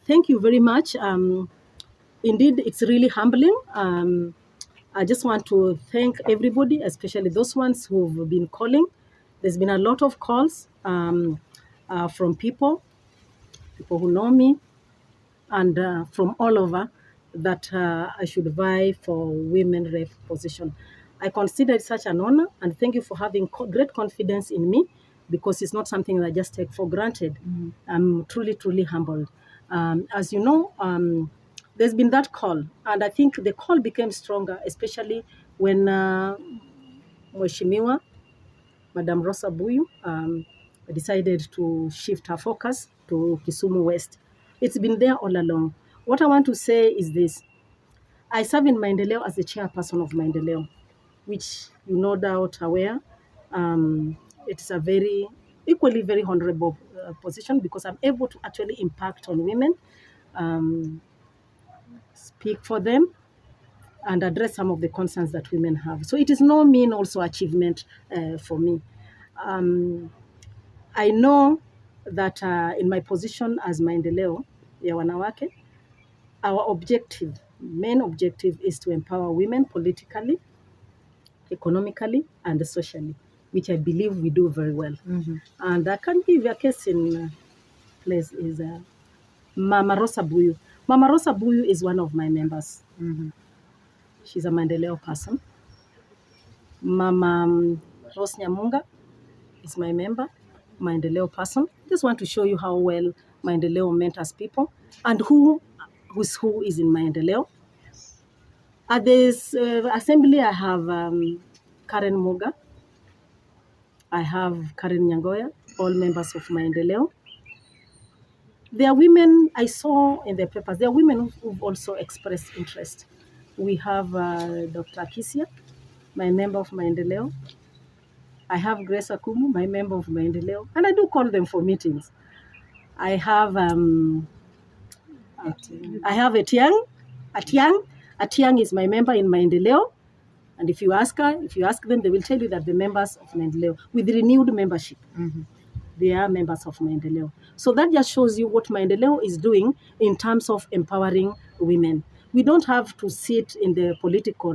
Thank you very much. Indeed, it's really humbling. I just want to thank everybody, especially those ones who've been calling. There's been a lot of calls from people who know me, and from all over that I should vie for women rep position. I consider it such an honor, and thank you for having great confidence in me, because it's not something that I just take for granted. I'm truly, truly humbled. As you know, there's been that call, and I think the call became stronger, especially when Mheshimiwa, Madam Rosa Buyu, decided to shift her focus to Kisumu West. It's been there all along. What I want to say is this. I serve in Maendeleo as the chairperson of Maendeleo, which you no doubt aware. It is a equally very honorable position, because I'm able to actually impact on women, speak for them, and address some of the concerns that women have. So it is no mean also achievement for me. I know that in my position as Maendeleo ya Wanawake, our main objective is to empower women politically, economically, and socially, which I believe we do very well. And I can give a case in place is Mama Rosa Buyu. Mama Rosa Buyu is one of my members. She's a Maendeleo person. Mama Rose Nyamunga is my member, Maendeleo person. Just want to show you how well Maendeleo mentors people, and who is in Maendeleo. At this assembly, I have Karen Muga, I have Karen Nyangoya, all members of Maendeleo. There are women I saw in the papers. There are women who've also expressed interest. We have Dr. Kisia, my member of Maendeleo. I have Grace Akumu, my member of Maendeleo, and I do call them for meetings. I have Atiang. Atiang is my member in Maendeleo, and if you ask them, they will tell you that the members of Maendeleo, with renewed membership, they are members of Maendeleo. So that just shows you what Maendeleo is doing in terms of empowering women. We don't have to sit in the political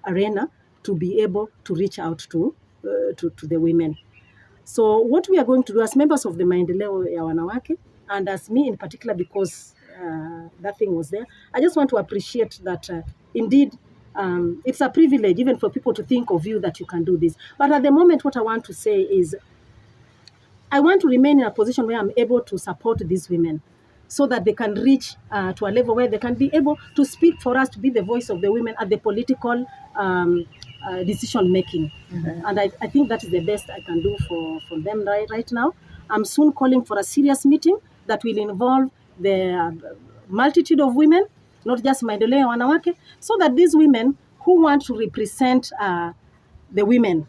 arena to be able to reach out to the women. So what we are going to do as members of the Maendeleo ya Wanawake, and as me in particular, because that thing was there, I just want to appreciate that indeed it's a privilege even for people to think of you that you can do this. But at the moment, what I want to say is I want to remain in a position where I'm able to support these women, so that they can reach to a level where they can be able to speak for us, to be the voice of the women at the political decision making. And I think that is the best I can do for them right now. I'm soon calling for a serious meeting that will involve the multitude of women, not just Maendeleo Wanawake, so that these women who want to represent the women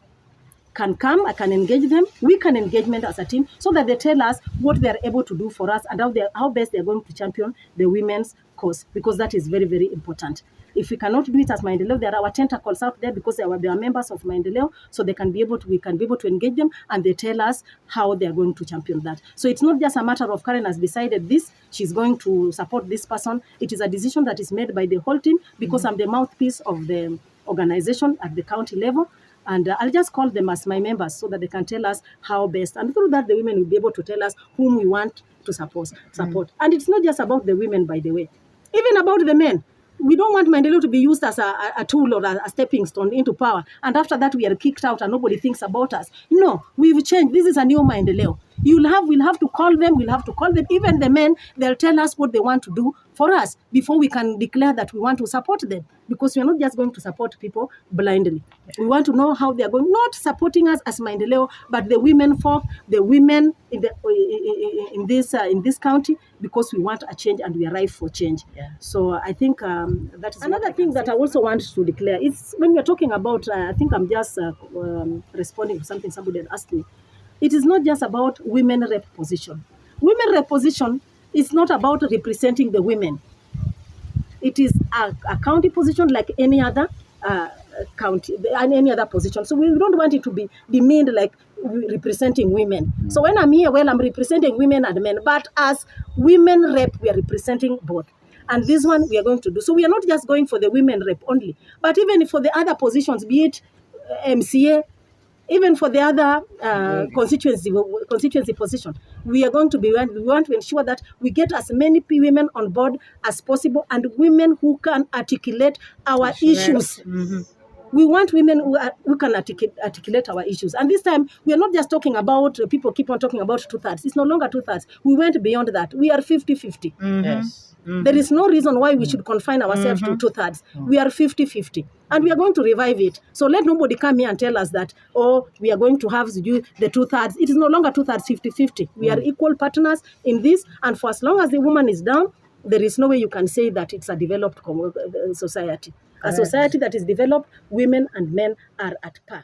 can come, I can engage them, we can engagement as a team, so that they tell us what they are able to do for us and how best they're going to champion the women's cause, because that is very, very important. If we cannot do it as Maendeleo, there are our tentacles out there, because they are members of Maendeleo, so we can be able to engage them, and they tell us how they are going to champion that. So it's not just a matter of Karen has decided this, she's going to support this person. It is a decision that is made by the whole team, because I'm the mouthpiece of the organization at the county level. And I'll just call them as my members, so that they can tell us how best. And through that, the women will be able to tell us whom we want to support. And it's not just about the women, by the way. Even about the men. We don't want Maendeleo to be used as a tool or a stepping stone into power. And after that, we are kicked out and nobody thinks about us. No, we've changed. This is a new Maendeleo. We'll have to call them. Even the men, they'll tell us what they want to do for us before we can declare that we want to support them. Because we're not just going to support people blindly. We want to know how they're going, not supporting us as Maendeleo, but the women folk, the women in this county, because we want a change and we are ripe for change. So I think that is another thing that I also want to declare. It's when we're talking about, I think I'm just responding to something somebody had asked me. It is not just about women rep position. Women rep position is not about representing the women. It is a county position like any other county and any other position. So we don't want it to be demeaned like representing women. So when I'm here, well, I'm representing women and men, but as women rep, we are representing both. And this one we are going to do. So we are not just going for the women rep only, but even for the other positions, be it MCA, even for the other constituency position, we are going to be, we want to ensure that we get as many women on board as possible, and women who can articulate our issues. Mm-hmm. We want women who can articulate our issues. And this time, we are not just talking about, people keep on talking about 2/3. It's no longer 2/3. We went beyond that. We are 50-50. Mm-hmm. Yes. Mm-hmm. There is no reason why we should confine ourselves to 2/3. We are 50-50. And we are going to revive it. So let nobody come here and tell us that, oh, we are going to have the 2/3. It is no longer 2/3, 50-50. We are equal partners in this. And for as long as the woman is down, there is no way you can say that it's a developed society. A society that is developed, women and men are at par.